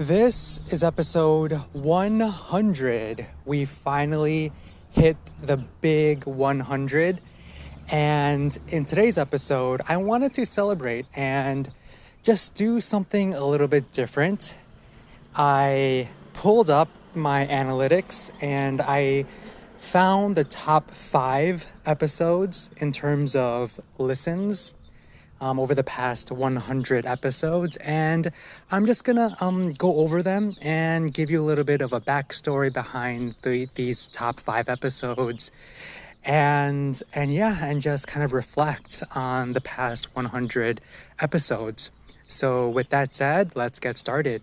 This is episode 100. We finally hit the big 100. And in today's episode, I wanted to celebrate and just do something a little bit different. I pulled up my analytics and I found the top 5 episodes in terms of listens over the past 100 episodes, and I'm just gonna go over them and give you a little bit of a backstory behind these top 5 episodes, and just kind of reflect on the past 100 episodes. So with that said, let's get started.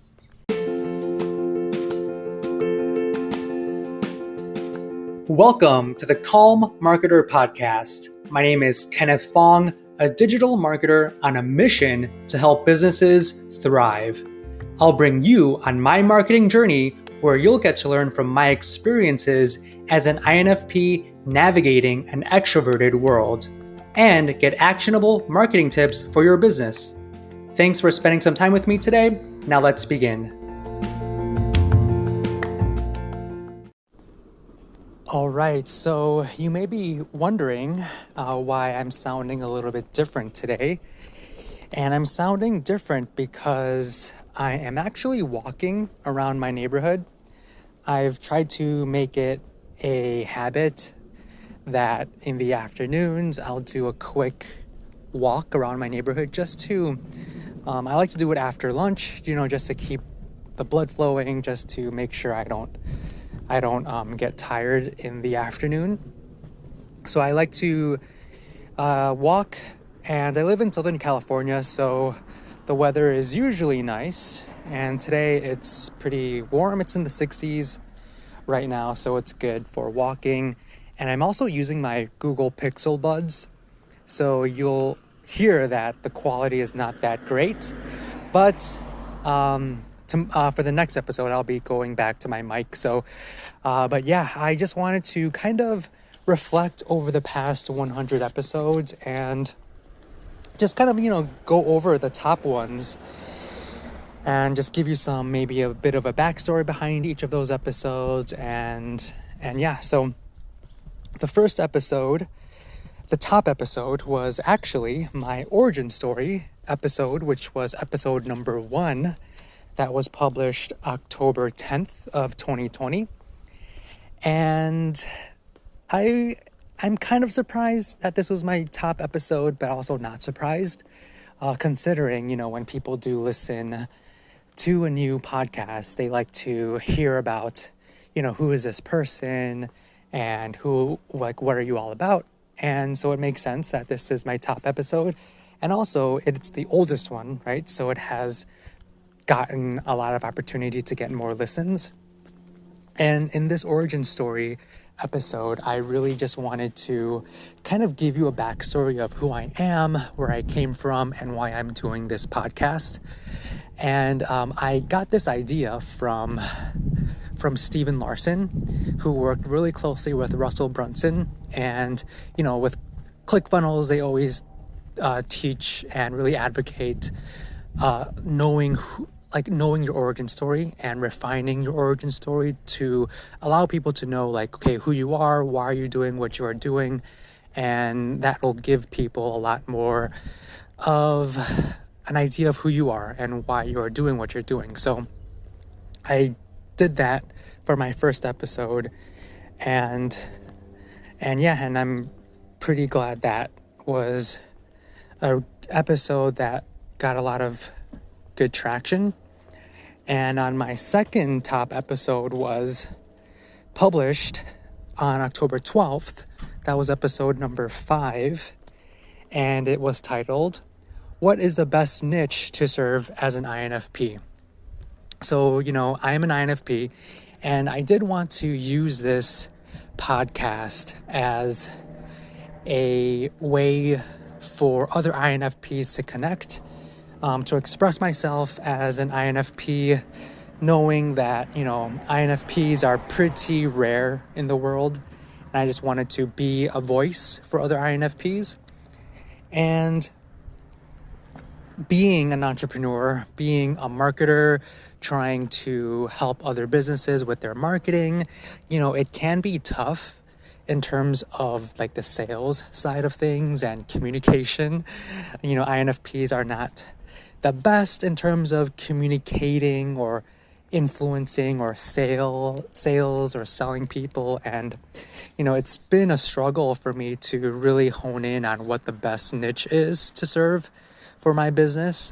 Welcome to the Calm Marketer Podcast. My name is Kenneth Fong, a digital marketer on a mission to help businesses thrive. I'll bring you on my marketing journey where you'll get to learn from my experiences as an INFP navigating an extroverted world and get actionable marketing tips for your business. Thanks for spending some time with me today. Now let's begin. All right, so you may be wondering why I'm sounding a little bit different today. And I'm sounding different because I am actually walking around my neighborhood. I've tried to make it a habit that in the afternoons I'll do a quick walk around my neighborhood just to, I like to do it after lunch, just to keep the blood flowing, just to make sure I don't get tired in the afternoon. So I like to walk, and I live in Southern California, so the weather is usually nice. And today it's pretty warm. It's in the 60s right now, so it's good for walking. And I'm also using my Google Pixel Buds, so you'll hear that the quality is not that great, but for the next episode, I'll be going back to my mic. So, I just wanted to kind of reflect over the past 100 episodes and just kind of, go over the top ones and just give you maybe a bit of a backstory behind each of those episodes. So the first episode, the top episode, was actually my origin story episode, which was episode number 1. That was published October 10th of 2020. And I'm kind of surprised that this was my top episode, but also not surprised, considering, when people do listen to a new podcast, they like to hear about, who is this person and what are you all about? And so it makes sense that this is my top episode. And also it's the oldest one, right? So it has gotten a lot of opportunity to get more listens. And in this origin story episode, I really just wanted to kind of give you a backstory of who I am, where I came from, and why I'm doing this podcast. And I got this idea from Steven Larson, who worked really closely with Russell Brunson. And, with Clickfunnels, they always teach and really advocate knowing your origin story and refining your origin story to allow people to know, who you are, why are you doing what you are doing, and that will give people a lot more of an idea of who you are and why you are doing what you're doing. So I did that for my first episode, and I'm pretty glad that was an episode that got a lot of good traction. And on my second top episode was published on October 12th. That was episode number 5. And it was titled, "What is the best niche to serve as an INFP?" So, I am an INFP, and I did want to use this podcast as a way for other INFPs to connect, to express myself as an INFP, knowing that, INFPs are pretty rare in the world. And I just wanted to be a voice for other INFPs. And being an entrepreneur, being a marketer, trying to help other businesses with their marketing, it can be tough in terms of like the sales side of things and communication. INFPs are not the best in terms of communicating or influencing or sales or selling people. And it's been a struggle for me to really hone in on what the best niche is to serve for my business.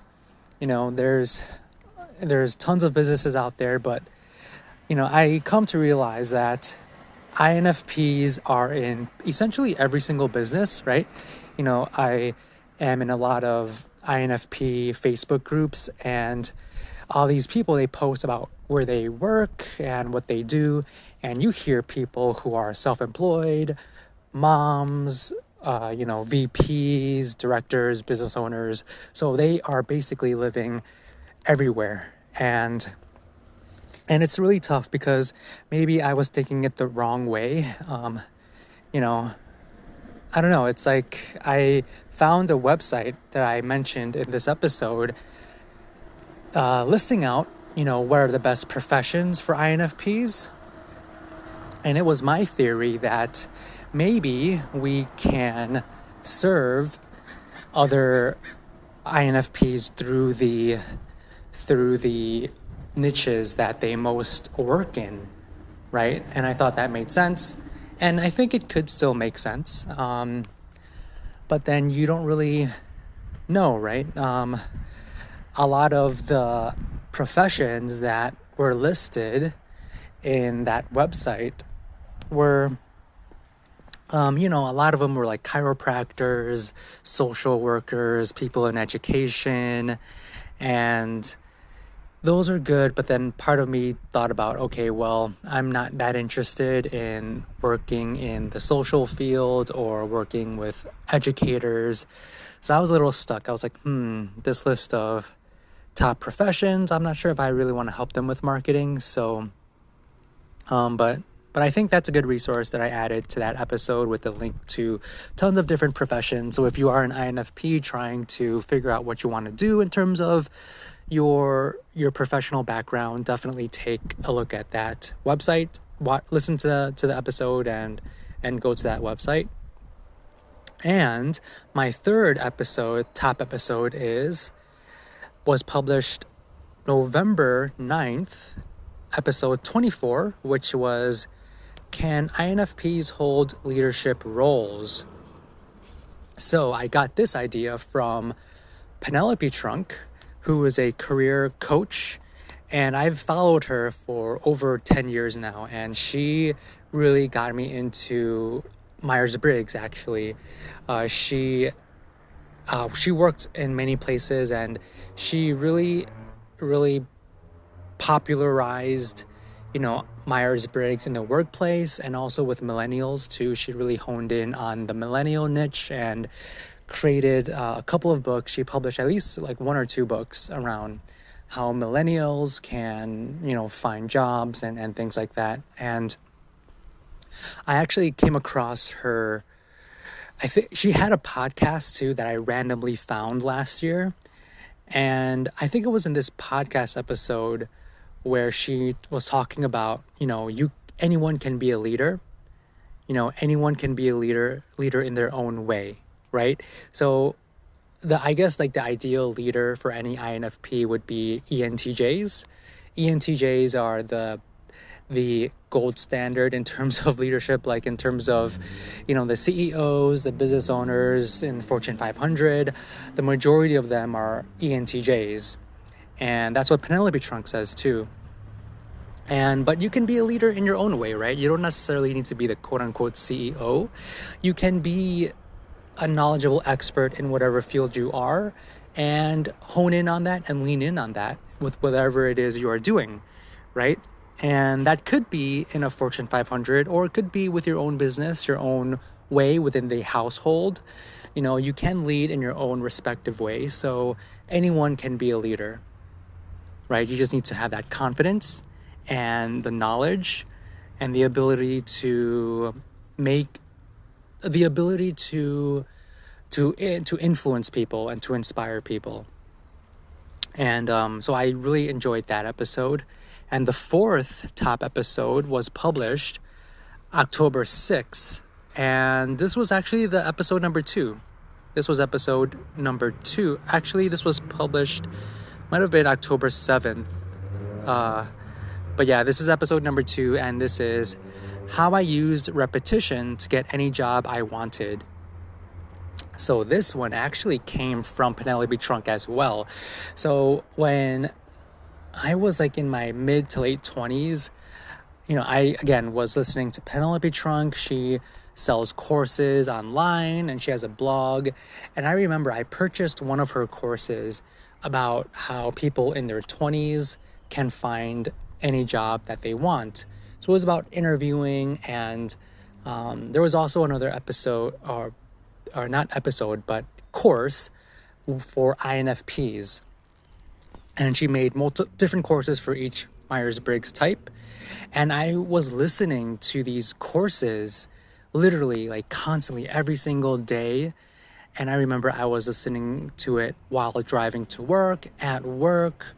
There's tons of businesses out there, but I come to realize that INFPs are in essentially every single business, right? I am in a lot of INFP Facebook groups, and all these people, they post about where they work and what they do. And you hear people who are self-employed, moms, VPs, directors, business owners. So they are basically living everywhere. And it's really tough because maybe I was thinking it the wrong way. I don't know. It's like I found a website that I mentioned in this episode listing out, what are the best professions for INFPs. And it was my theory that maybe we can serve other INFPs through the niches that they most work in, right? And I thought that made sense. And I think it could still make sense. But then you don't really know, right? A lot of the professions that were listed in that website were, a lot of them were like chiropractors, social workers, people in education, and those are good. But then part of me thought about, okay, well, I'm not that interested in working in the social field or working with educators. So I was a little stuck. I was like, this list of top professions, I'm not sure if I really want to help them with marketing. So, but I think that's a good resource that I added to that episode with the link to tons of different professions. So if you are an INFP trying to figure out what you want to do in terms of your professional background, definitely take a look at that website. Listen to the episode and go to that website. And my third top episode was published November 9th, episode 24, which was, can INFPs hold leadership roles? So I got this idea from Penelope Trunk, who is a career coach, and I've followed her for over 10 years now, and she really got me into Myers-Briggs, actually. She worked in many places, and she really, really popularized, Myers-Briggs in the workplace and also with millennials too. She really honed in on the millennial niche and created a couple of books. She published at least like one or two books around how millennials can, find jobs and things like that. And I actually came across her. I think she had a podcast too that I randomly found last year. And I think it was in this podcast episode where she was talking about, anyone can be a leader. Anyone can be a leader in their own way, right? So I guess like the ideal leader for any INFP would be ENTJs. ENTJs are the gold standard in terms of leadership, like in terms of, the CEOs, the business owners in Fortune 500, the majority of them are ENTJs. And that's what Penelope Trunk says too. But you can be a leader in your own way, right? You don't necessarily need to be the quote unquote CEO. You can be a knowledgeable expert in whatever field you are and hone in on that and lean in on that with whatever it is you are doing, right? And that could be in a Fortune 500, or it could be with your own business, your own way within the household. You can lead in your own respective way. So anyone can be a leader, right? You just need to have that confidence and the knowledge and the ability to influence people and to inspire people. And so I really enjoyed that episode. And the fourth top episode was published October 6th. And this was actually the episode number 2. This was episode number 2. Actually, this was published, might have been October 7th. But yeah, this is episode number 2, and this is how I used repetition to get any job I wanted. So this one actually came from Penelope Trunk as well. So when I was like in my mid to late 20s, I again was listening to Penelope Trunk. She sells courses online and she has a blog. And I remember I purchased one of her courses about how people in their 20s can find any job that they want. So it was about interviewing, and there was also another episode, or not episode, but course for INFPs. And she made different courses for each Myers-Briggs type. And I was listening to these courses literally like constantly every single day. And I remember I was listening to it while driving to work, at work,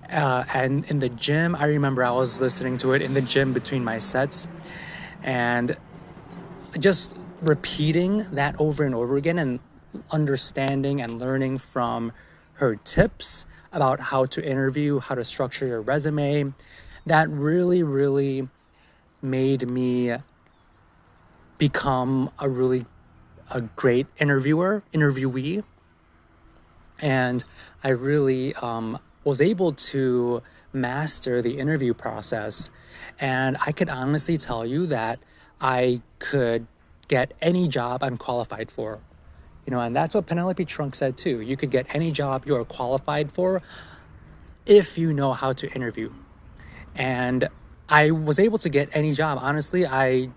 and in the gym. I remember I was listening to it in the gym between my sets, and just repeating that over and over again and understanding and learning from her tips about how to interview, how to structure your resume. That really, really made me become a great interviewee. And I really was able to master the interview process. And I could honestly tell you that I could get any job I'm qualified for. And that's what Penelope Trunk said too. You could get any job you are qualified for if you know how to interview. And I was able to get any job. Honestly, I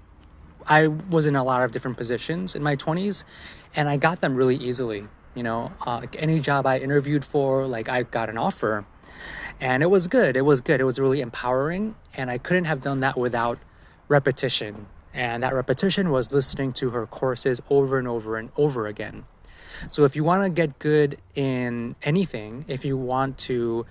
was in a lot of different positions in my 20s, and I got them really easily. Any job I interviewed for, like, I got an offer, and it was good. It was really empowering, and I couldn't have done that without repetition. And that repetition was listening to her courses over and over and over again. So if you want to get good in anything, if you want to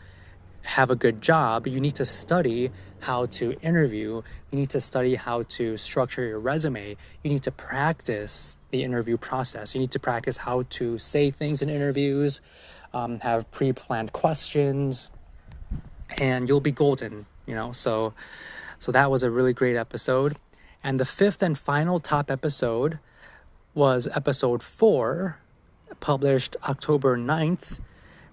have a good job, you need to study how to interview. You need to study how to structure your resume. You need to practice the interview process. You need to practice how to say things in interviews, have pre-planned questions, and you'll be golden, So that was a really great episode. And the fifth and final top episode was episode 4, published October 9th,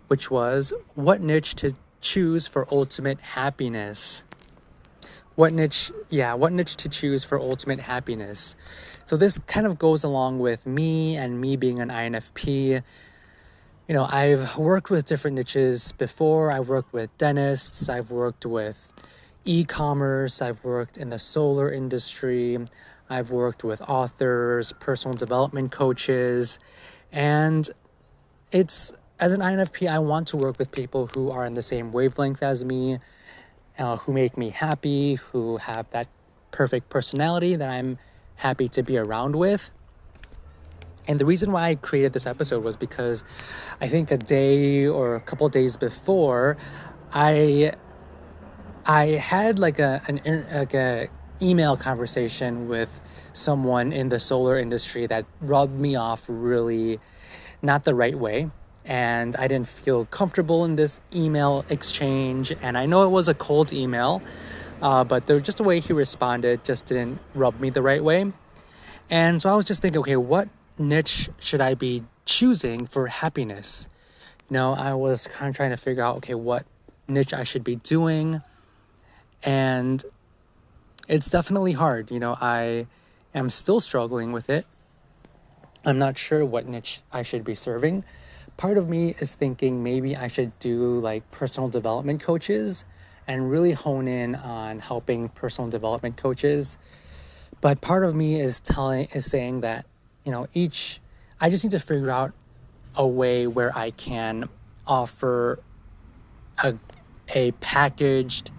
which was what niche to choose for ultimate happiness. What niche to choose for ultimate happiness. So this kind of goes along with me being an INFP. I've worked with different niches before. I worked with dentists. I've worked with e-commerce. I've worked in the solar industry. I've worked with authors, personal development coaches. And as an INFP, I want to work with people who are in the same wavelength as me, who make me happy, who have that perfect personality that I'm happy to be around with. And the reason why I created this episode was because I think a day or a couple of days before, I had like an email conversation with someone in the solar industry that rubbed me off really not the right way. And I didn't feel comfortable in this email exchange. And I know it was a cold email, but just the way he responded just didn't rub me the right way. And so I was just thinking, okay, what niche should I be choosing for happiness? I was kind of trying to figure out, okay, what niche I should be doing. And it's definitely hard. I am still struggling with it. I'm not sure what niche I should be serving. Part of me is thinking maybe I should do like personal development coaches and really hone in on helping personal development coaches. But part of me is saying that, I just need to figure out a way where I can offer a packaged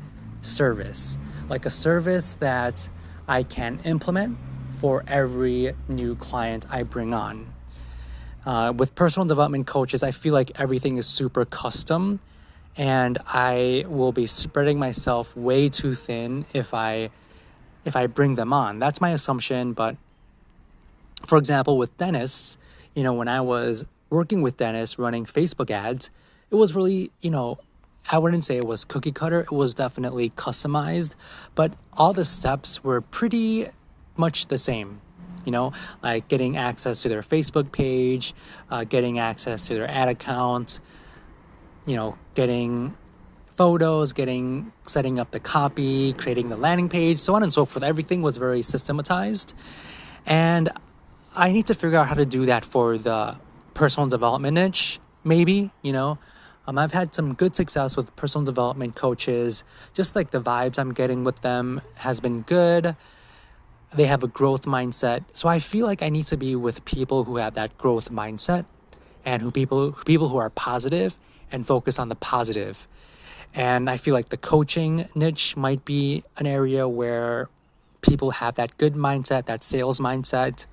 service, like a service that I can implement for every new client I bring on. With personal development coaches, I feel like everything is super custom. and I will be spreading myself way too thin if I bring them on. That's my assumption. But for example, with dentists, when I was working with dentists running Facebook ads, it was really, I wouldn't say it was cookie cutter. It was definitely customized, but all the steps were pretty much the same. Like getting access to their Facebook page, getting access to their ad account, getting photos, setting up the copy, creating the landing page, so on and so forth. Everything was very systematized. And I need to figure out how to do that for the personal development niche, maybe, I've had some good success with personal development coaches. Just like the vibes I'm getting with them has been good. They have a growth mindset. So I feel like I need to be with people who have that growth mindset and people who are positive and focus on the positive. And I feel like the coaching niche might be an area where people have that good mindset, that sales mindset.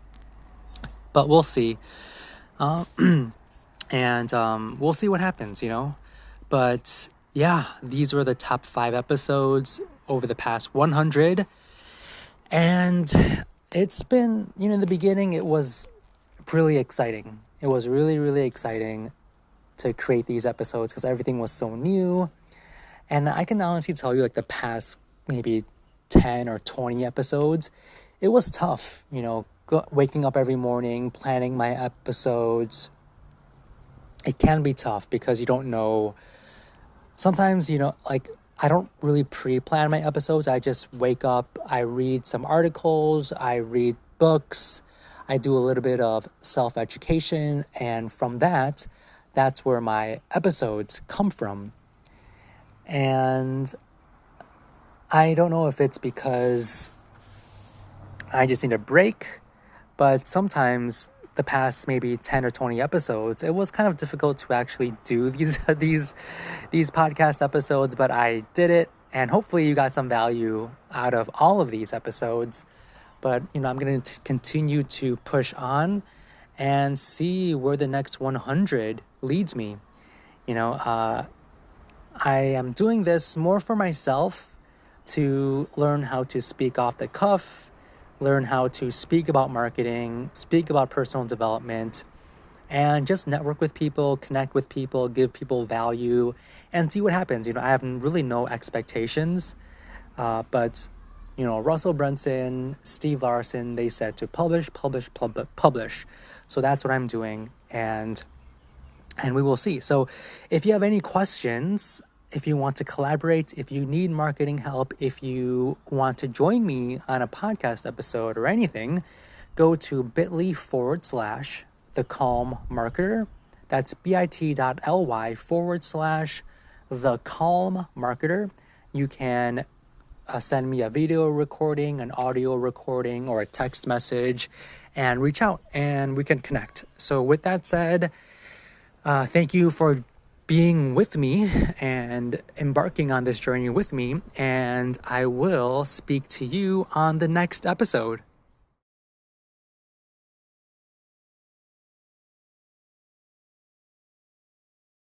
But we'll see. And we'll see what happens, But yeah, these were the top 5 episodes over the past 100. And it's been, in the beginning, it was really exciting. It was really, really exciting to create these episodes because everything was so new. And I can honestly tell you, like the past maybe 10 or 20 episodes, it was tough, waking up every morning, planning my episodes. It can be tough because you don't know. Sometimes, I don't really pre-plan my episodes. I just wake up, I read some articles, I read books, I do a little bit of self-education, and from that's where my episodes come from. And I don't know if it's because I just need a break, but sometimes the past maybe 10 or 20 episodes, it was kind of difficult to actually do these podcast episodes, but I did it, and hopefully you got some value out of all of these episodes. But I'm going to continue to push on and see where the next 100 leads me. I am doing this more for myself to learn how to speak off the cuff, learn how to speak about marketing, speak about personal development, and just network with people, connect with people, give people value, and see what happens. I have really no expectations, but Russell Brunson, Steve Larson, they said to publish. So that's what I'm doing, and we will see. So if you have any questions, if you want to collaborate, if you need marketing help, if you want to join me on a podcast episode or anything, go to bit.ly/The Calm Marketer. That's bit.ly/The Calm Marketer. You can send me a video recording, an audio recording, or a text message, and reach out and we can connect. So with that said, thank you for being with me and embarking on this journey with me, and I will speak to you on the next episode.